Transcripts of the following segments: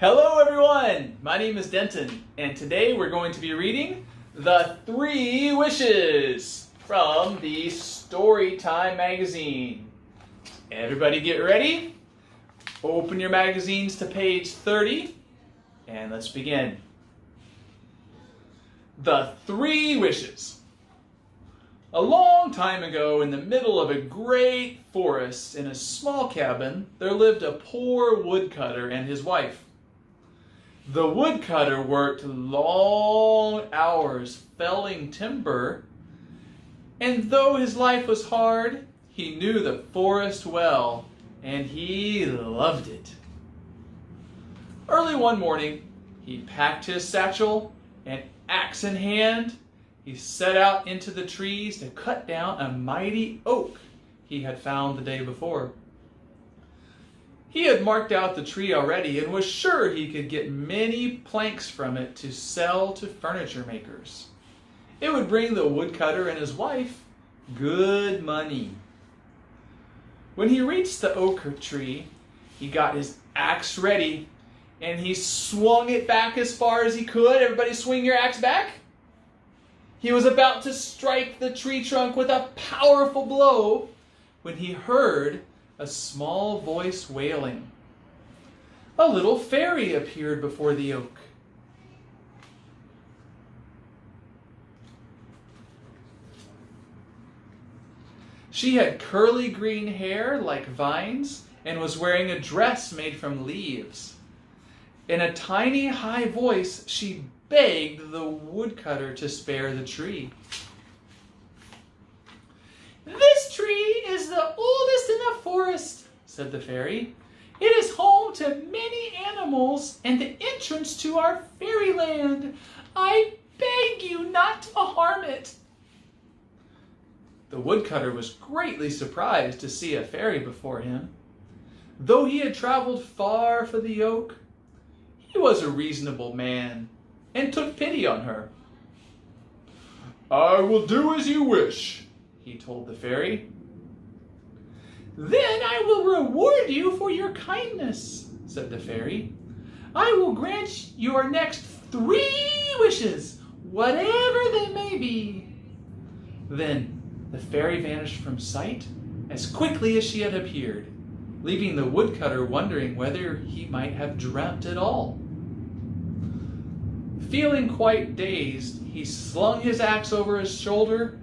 Hello everyone, my name is Denton, and today we're going to be reading The 3 Wishes from the Storytime magazine. Everybody get ready, open your magazines to page 30, and let's begin. The 3 Wishes. A long time ago, in the middle of a great forest, in a small cabin, there lived a poor woodcutter and his wife. The woodcutter worked long hours felling timber, and though his life was hard, he knew the forest well, and he loved it. Early one morning, he packed his satchel, and axe in hand, he set out into the trees to cut down a mighty oak he had found the day before. He had marked out the tree already and was sure he could get many planks from it to sell to furniture makers. It would bring the woodcutter and his wife good money. When he reached the oak tree, he got his axe ready and he swung it back as far as he could. Everybody swing your axe back. He was about to strike the tree trunk with a powerful blow when he heard a small voice wailing. A little fairy appeared before the oak. She had curly green hair like vines and was wearing a dress made from leaves. In a tiny high voice, she begged the woodcutter to spare the tree. "This tree is the oldest in the forest," said the fairy. "It is home to many animals and the entrance to our fairyland. I beg you not to harm it." The woodcutter was greatly surprised to see a fairy before him. Though he had traveled far for the oak, he was a reasonable man and took pity on her. "I will do as you wish," he told the fairy. "Then I will reward you for your kindness," said the fairy. "I will grant your next 3 wishes, whatever they may be." Then the fairy vanished from sight as quickly as she had appeared, leaving the woodcutter wondering whether he might have dreamt it all. Feeling quite dazed, he slung his axe over his shoulder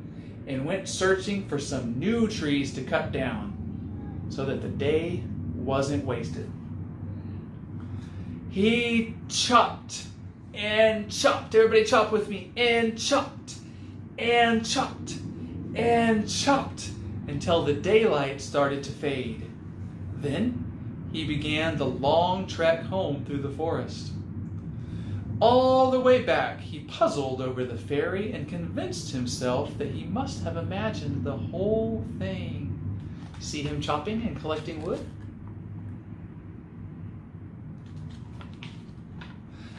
and went searching for some new trees to cut down so that the day wasn't wasted. He chopped and chopped. Everybody chop with me. And chopped and chopped and chopped until the daylight started to fade. Then he began the long trek home through the forest. All the way back, he puzzled over the fairy and convinced himself that he must have imagined the whole thing. See him chopping and collecting wood?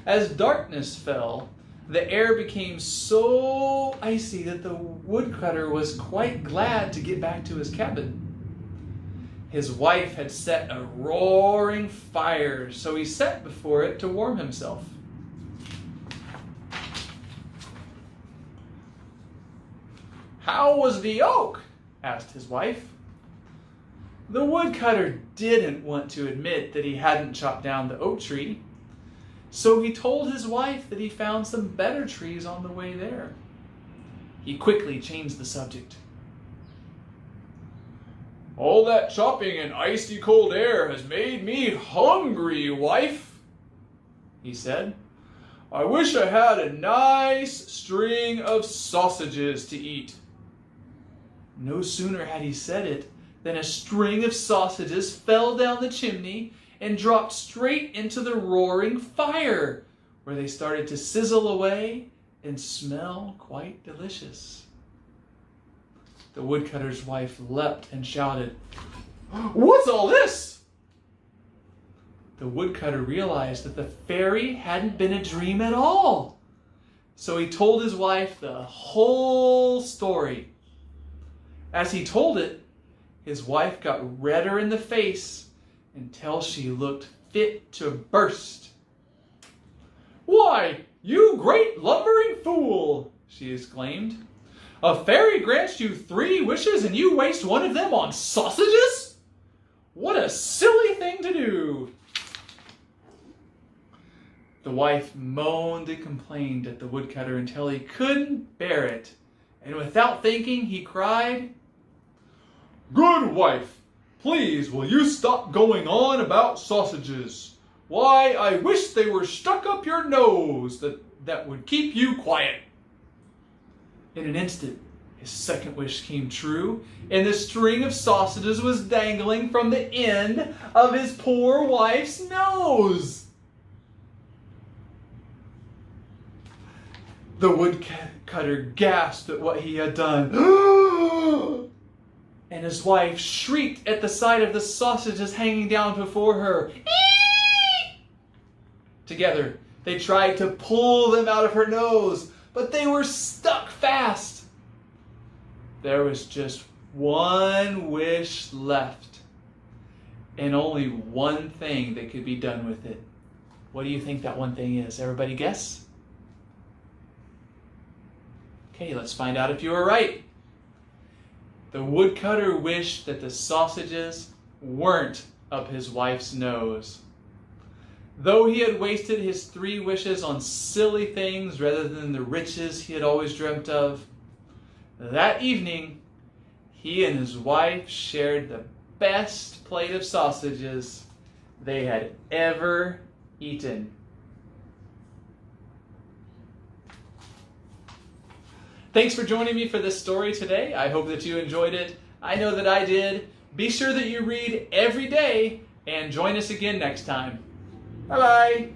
As darkness fell, the air became so icy that the woodcutter was quite glad to get back to his cabin. His wife had set a roaring fire, so he sat before it to warm himself. "How was the oak?" asked his wife. The woodcutter didn't want to admit that he hadn't chopped down the oak tree, so he told his wife that he found some better trees on the way there. He quickly changed the subject. "All that chopping and icy cold air has made me hungry, wife," he said. "I wish I had a nice string of sausages to eat." No sooner had he said it than a string of sausages fell down the chimney and dropped straight into the roaring fire, where they started to sizzle away and smell quite delicious. The woodcutter's wife leapt and shouted, "What's all this?" The woodcutter realized that the fairy hadn't been a dream at all. So he told his wife the whole story. As he told it, his wife got redder in the face until she looked fit to burst "Why, you great lumbering fool!" she exclaimed. "A fairy grants you 3 wishes and you waste one of them on sausages? What a silly thing to do!" The wife moaned and complained at the woodcutter until he couldn't bear it, and without thinking, he cried, "Good wife, please will you stop going on about sausages? Why, I wish they were stuck up your nose, that would keep you quiet." In an instant, his second wish came true, and the string of sausages was dangling from the end of his poor wife's nose. The woodcutter gasped at what he had done, and his wife shrieked at the sight of the sausages hanging down before her. Together, they tried to pull them out of her nose, but they were stuck fast. There was just one wish left, and only one thing that could be done with it. What do you think that one thing is? Everybody guess? Okay, let's find out if you were right. The woodcutter wished that the sausages weren't up his wife's nose. Though he had wasted his 3 wishes on silly things rather than the riches he had always dreamt of, that evening, he and his wife shared the best plate of sausages they had ever eaten. Thanks for joining me for this story today. I hope that you enjoyed it. I know that I did. Be sure that you read every day and join us again next time. Bye-bye.